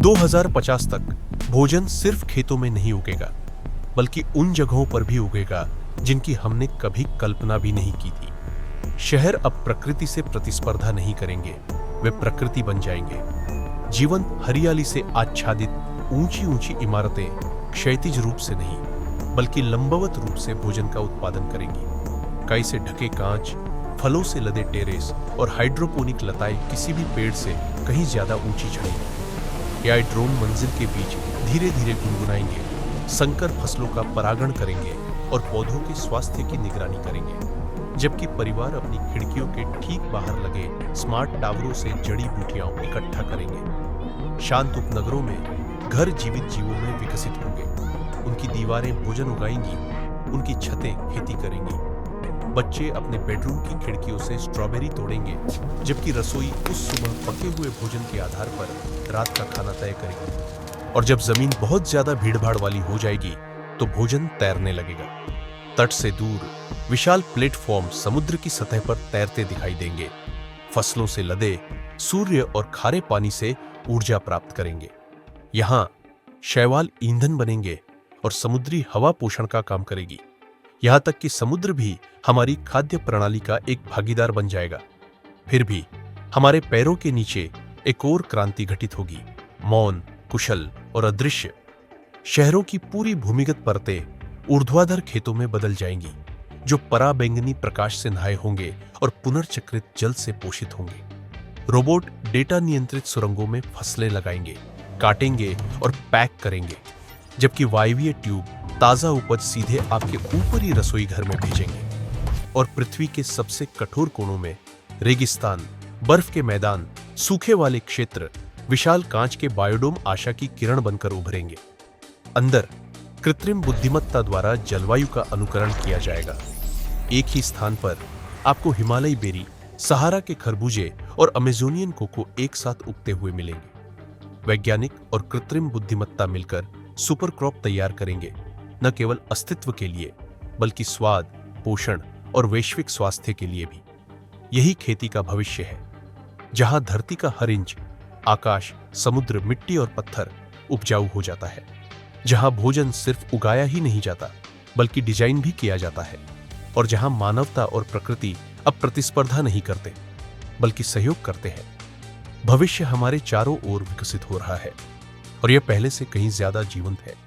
2050 तक भोजन सिर्फ खेतों में नहीं उगेगा, बल्कि उन जगहों पर भी उगेगा जिनकी हमने कभी कल्पना भी नहीं की थी। शहर अब प्रकृति से प्रतिस्पर्धा नहीं करेंगे, वे प्रकृति बन जाएंगे। जीवंत हरियाली से आच्छादित ऊंची ऊंची इमारतें क्षैतिज रूप से नहीं, बल्कि लंबवत रूप से भोजन का उत्पादन करेंगी। काई से ढके कांच, फलों से लदे टेरेस और हाइड्रोपोनिक लताएं किसी भी पेड़ से कहीं ज्यादा ऊंची चढ़ेंगी। एआई ड्रोन मंजिल के बीच धीरे धीरे गुनगुनाएंगे, संकर फसलों का परागण करेंगे और पौधों के स्वास्थ्य की निगरानी करेंगे, जबकि परिवार अपनी खिड़कियों के ठीक बाहर लगे स्मार्ट टावरों से जड़ी बूटियां इकट्ठा करेंगे। शांत उपनगरों में घर जीवित जीवों में विकसित होंगे। उनकी दीवारें भोजन उगाएंगी, उनकी छतें खेती करेंगी। बच्चे अपने बेडरूम की खिड़कियों से स्ट्रॉबेरी तोड़ेंगे, जबकि रसोई उस सुबह पके हुए भोजन के आधार पर रात का खाना तय करेगी। और जब जमीन बहुत ज्यादा भीड़भाड़ वाली हो जाएगी तो भोजन तैरने लगेगा। तट से दूर विशाल प्लेटफॉर्म समुद्र की सतह पर तैरते दिखाई देंगे। फसलों से लदे सूर्य और खारे पानी से ऊर्जा प्राप्त करेंगे। यहां शैवाल ईंधन बनेंगे और समुद्री हवा पोषण का काम करेगी। यहां तक कि समुद्र भी हमारी खाद्य प्रणाली का एक भागीदार बन जाएगा। फिर भी हमारे पैरों के नीचे एक और क्रांति घटित होगी, मौन, कुशल और अदृश्य। शहरों की पूरी भूमिगत परतें ऊर्ध्वाधर खेतों में बदल जाएंगी, जो पराबैंगनी प्रकाश से नहाए होंगे और पुनर्चक्रित जल से पोषित होंगे। रोबोट डेटा नियंत्रित सुरंगों में फसलें लगाएंगे, काटेंगे और पैक करेंगे, जबकि वायवीय ट्यूब ताजा उपज सीधे आपके ऊपरी रसोई घर में भेजेंगे। और पृथ्वी के सबसे कठोर कोणों में रेगिस्तान, बर्फ के मैदान, सूखे वाले क्षेत्र विशाल कांच के बायोडोम आशा की किरण बनकर उभरेंगे। अंदर कृत्रिम बुद्धिमत्ता द्वारा जलवायु का अनुकरण किया जाएगा। एक ही स्थान पर आपको हिमालयी बेरी, सहारा के खरबूजे और अमेजोनियन कोको एक साथ उगते हुए मिलेंगे। वैज्ञानिक और कृत्रिम बुद्धिमत्ता मिलकर सुपर क्रॉप तैयार करेंगे, न केवल अस्तित्व के लिए, बल्कि स्वाद, पोषण और वैश्विक स्वास्थ्य के लिए भी। यही खेती का भविष्य है, जहां धरती का हर इंच, आकाश, समुद्र, मिट्टी और पत्थर उपजाऊ हो जाता है। जहां भोजन सिर्फ उगाया ही नहीं जाता, बल्कि डिजाइन भी किया जाता है। और जहां मानवता और प्रकृति अब प्रतिस्पर्धा नहीं करते, बल्कि सहयोग करते हैं। भविष्य हमारे चारों ओर विकसित हो रहा है और यह पहले से कहीं ज्यादा जीवंत है।